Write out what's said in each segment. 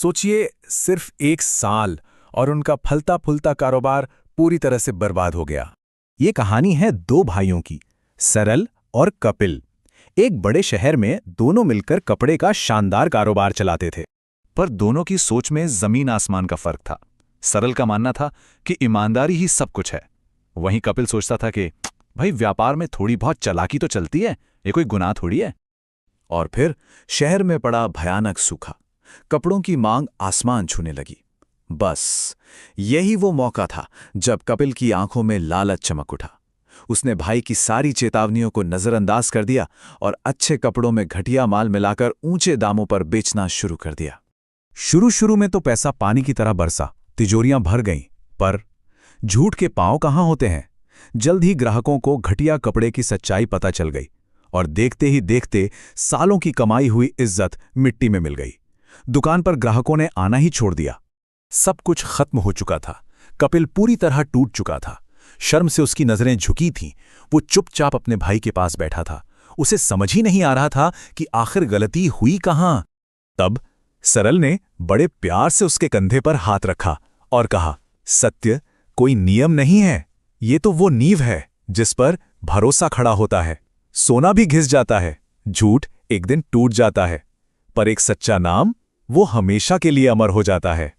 सोचिए, सिर्फ 1 साल और उनका फलता फूलता कारोबार पूरी तरह से बर्बाद हो गया। ये कहानी है दो भाइयों की, सरल और कपिल। एक बड़े शहर में दोनों मिलकर कपड़े का शानदार कारोबार चलाते थे, पर दोनों की सोच में जमीन आसमान का फर्क था। सरल का मानना था कि ईमानदारी ही सब कुछ है, वहीं कपिल सोचता था कि भाई व्यापार में थोड़ी बहुत चालाकी तो चलती है, ये कोई गुनाह थोड़ी है। और फिर शहर में पड़ा भयानक सूखा, कपड़ों की मांग आसमान छूने लगी। बस यही वो मौका था जब कपिल की आंखों में लालच चमक उठा। उसने भाई की सारी चेतावनियों को नजरअंदाज कर दिया और अच्छे कपड़ों में घटिया माल मिलाकर ऊंचे दामों पर बेचना शुरू कर दिया। शुरू शुरू में तो पैसा पानी की तरह बरसा, तिजोरियां भर गईं, पर झूठ के पांव कहां होते हैं। जल्द ही ग्राहकों को घटिया कपड़े की सच्चाई पता चल गई और देखते ही देखते सालों की कमाई हुई इज्जत मिट्टी में मिल गई। दुकान पर ग्राहकों ने आना ही छोड़ दिया। सब कुछ खत्म हो चुका था। कपिल पूरी तरह टूट चुका था। शर्म से उसकी नजरें झुकी थीं। वो चुपचाप अपने भाई के पास बैठा था। उसे समझ ही नहीं आ रहा था कि आखिर गलती हुई कहां। तब सरल ने बड़े प्यार से उसके कंधे पर हाथ रखा और कहा, सत्य कोई नियम नहीं है, ये तो वो नींव है जिस पर भरोसा खड़ा होता है। सोना भी घिस जाता है, झूठ एक दिन टूट जाता है, पर एक सच्चा नाम वो हमेशा के लिए अमर हो जाता है।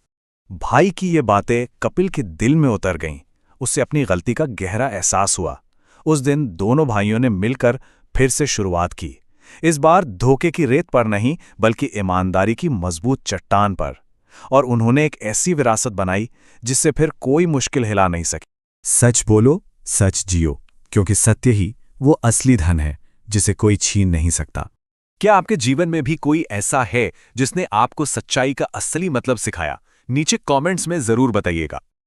भाई की ये बातें कपिल के दिल में उतर गईं। उसे अपनी गलती का गहरा एहसास हुआ। उस दिन दोनों भाइयों ने मिलकर फिर से शुरुआत की। इस बार धोखे की रेत पर नहीं, बल्कि ईमानदारी की मजबूत चट्टान पर। और उन्होंने एक ऐसी विरासत बनाई जिससे फिर कोई मुश्किल हिला नहीं सकी। सच बोलो, सच जियो, क्योंकि सत्य ही वो असली धन है जिसे कोई छीन नहीं सकता। क्या आपके जीवन में भी कोई ऐसा है जिसने आपको सच्चाई का असली मतलब सिखाया? नीचे कमेंट्स में जरूर बताइएगा।